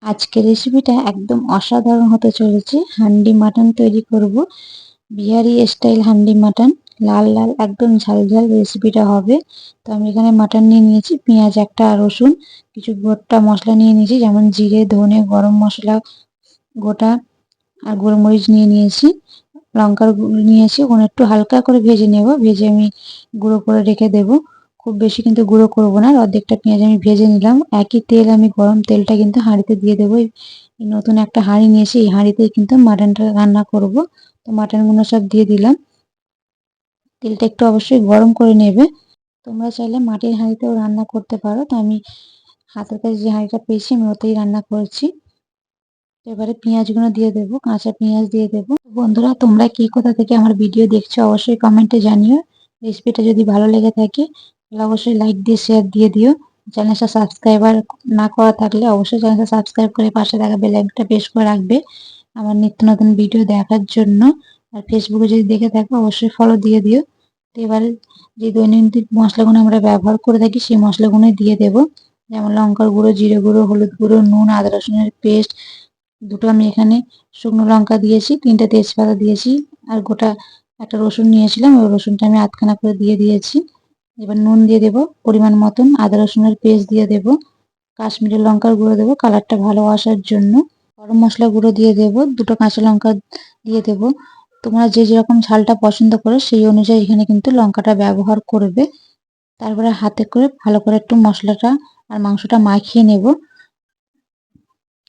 আজকের রেসিপিটা একদম অসাধারণ হতে চলেছে। হান্ডি মাটন তৈরি করব, বিহারি স্টাইল হান্ডি মাটন। লাল লাল একদম ঝাল ঝাল রেসিপিটা হবে। তো আমি এখানে মাটন নিয়ে নিয়েছি, পেঁয়াজ একটা আর রসুন, কিছু গোটা মশলা নিয়ে নিয়েছি যেমন জিরে, ধনে, গরম মশলা গোটা আর গোলমরিচ নিয়ে নিয়েছি, লঙ্কার গুঁড়ো নিয়েছি। ওখানে একটু হালকা করে ভেজে নেব, ভেজে আমি গুঁড়ো করে রেখে দেব। খুব বেশি কিন্তু গুঁড়ো করব না। অর্ধেকটা পেঁয়াজ আমি ভেজে নিলাম। একই তেল, আমি গরম তেলটা কিন্তু হাঁড়িতে দিয়ে দেবো। এই নতুন একটা হাঁড়ি নিয়েছি, এই হাঁড়িতেই কিন্তু মাটনটা রান্না করব। তো মাটনগুলো সব দিয়ে দিলাম। তেলটা একটু অবশ্যই গরম করে নেবে। তোমরা চাইলে মাটির হাঁড়িতেও রান্না করতে পারো। তো আমি হাতের কাছে যে হাঁড়িটা পেয়েছি আমি ওতেই রান্না করছি। এবারে পেঁয়াজগুলো দিয়ে দেবো, কাঁচা পেঁয়াজ দিয়ে দেবো। বন্ধুরা, তোমরা কি কোথা থেকে আমার ভিডিও দেখছো অবশ্যই কমেন্টে জানিও। রেসিপিটা যদি ভালো লেগে থাকে তাহলে অবশ্যই লাইক দিয়ে শেয়ার দিয়ে দিও। চ্যানেলটা সাবস্ক্রাইবার না করা থাকলে অবশ্যই চ্যানেলটা সাবস্ক্রাইব করে পাশে থাকা বেল আইকনটা প্রেস করে রাখবে আমার নিত্য নতুন ভিডিও দেখার জন্য। আর ফেসবুকে যদি দেখে থাকো অবশ্যই ফলো দিয়ে দিও। তো এবারে যে দৈনন্দিন মশলাগুলো আমরা ব্যবহার করে থাকি সেই মশলাগুলো দিয়ে দেবো, যেমন লঙ্কার গুঁড়ো, জিরে গুঁড়ো, হলুদ গুঁড়ো, নুন, আদা রসুনের পেস্ট দুটো, আমি এখানে শুকনো লঙ্কা দিয়েছি, 3টে তেজপাতা দিয়েছি, আর গোটা একটা রসুন নিয়েছিলাম, ওই রসুনটা আমি আধখানা করে দিয়ে দিয়েছি। এবার নুন দিয়ে দেবো পরিমাণ মতন, আদা রসুনের পেস্ট দিয়ে দেবো, কাশ্মীরি লঙ্কার গুঁড়ো দেবো কালারটা ভালো আসার জন্য, গরম মশলা গুঁড়ো দিয়ে দেবো, দুটো কাঁচা লঙ্কা দিয়ে দেবো। তোমরা যে যেরকম ঝালটা পছন্দ করো সেই অনুযায়ী এখানে কিন্তু লঙ্কাটা ব্যবহার করবে। তারপরে হাতে করে ভালো করে একটু মশলাটা আর মাংসটা মাখিয়ে নেব।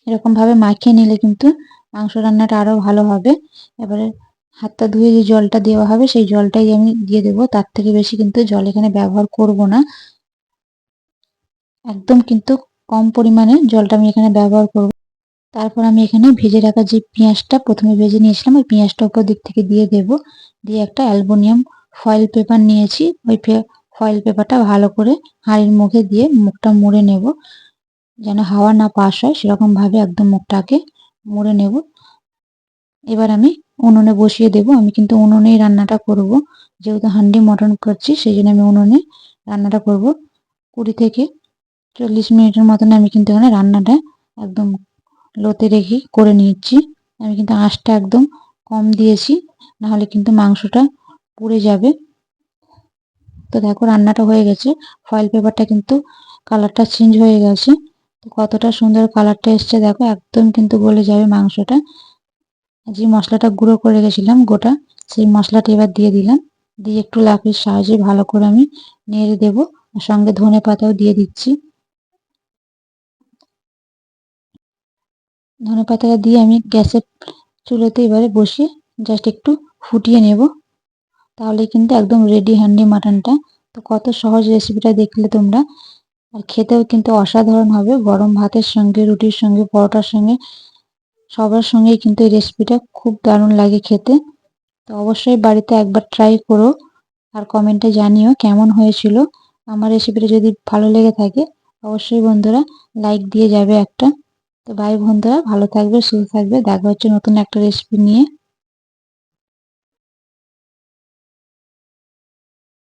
এরকম ভাবে মাখিয়ে নিলে কিন্তু মাংস রান্নাটা আরো ভালো হবে। এবারে হাতটা ধুয়ে যে জলটা দেওয়া হবে সেই জলটাই আমি দিয়ে দেবো, তার থেকে বেশি কিন্তু জল এখানে ব্যবহার করব না। একদম কিন্তু কম পরিমাণে জলটা আমি এখানে ব্যবহার করব। তারপর আমি এখানে ভেজে রাখা যে পেঁয়াজটা প্রথমে ভেজে নিয়েছিলাম ওই পেঁয়াজটা উপর দিক থেকে দিয়ে দেব। দিয়ে একটা অ্যালুমিনিয়াম ফয়েল পেপার নিয়েছি, ওই ফয়েল পেপারটা ভালো করে হাঁড়ির মুখে দিয়ে মুখটা মুড়ে নেব, যেন হাওয়া না পাস হয় সেরকম ভাবে একদম মুখটাকে মুড়ে নেব। এবার আমি উনুনে বসিয়ে দেব। আমি কিন্তু উনুনেই রান্নাটা করব, যেহেতু হান্ডি মটন করছি সেই জন্য আমি উনুনে রান্নাটা করব। 20 থেকে 40 মিনিটের মতন আমি কিন্তু এখানে রান্নাটা একদম লোতে রেখে করে নিচ্ছি। আমি কিন্তু আঁচটা একদম কম দিয়েছি, নাহলে কিন্তু মাংসটা পুড়ে যাবে। তো দেখো রান্নাটা হয়ে গেছে, ফয়েল পেপারটা কিন্তু কালারটা চেঞ্জ হয়ে গেছে। তো কতটা সুন্দর কালারটা এসছে দেখো, একদম কিন্তু গলে যাবে মাংসটা। যে মশলাটা গুঁড়ো করে রেখেছিলাম গোটা, সেই মশলাটা এবার দিয়ে দিলাম, দিয়ে একটু লাঠির সাহায্যে ভালো করে আমি নেড়ে দেবো। সঙ্গে ধনে পাতাও দিয়ে দিচ্ছি। ধনে পাতাটা দিয়ে আমি গ্যাসের চুলোতে এবারে বসিয়ে জাস্ট একটু ফুটিয়ে নেব, তাহলে কিন্তু একদম রেডি হান্ডি মাটনটা। তো কত সহজ রেসিপিটা দেখলে তোমরা, আর খেতেও কিন্তু অসাধারণ হবে। গরম ভাতের সঙ্গে, রুটির সঙ্গে, পরোটার সঙ্গে, সবার সঙ্গেই কিন্তু এই রেসিপিটা খুব দারুণ লাগে খেতে। তো অবশ্যই বাড়িতে একবার ট্রাই করো আর কমেন্টে জানিও কেমন হয়েছিল। আমার রেসিপিটা যদি ভালো লেগে থাকে অবশ্যই বন্ধুরা লাইক দিয়ে যাবে একটা। তো বাই বন্ধুরা, ভালো থাকবে, সুস্থ থাকবে, দেখা হচ্ছে নতুন একটা রেসিপি নিয়ে।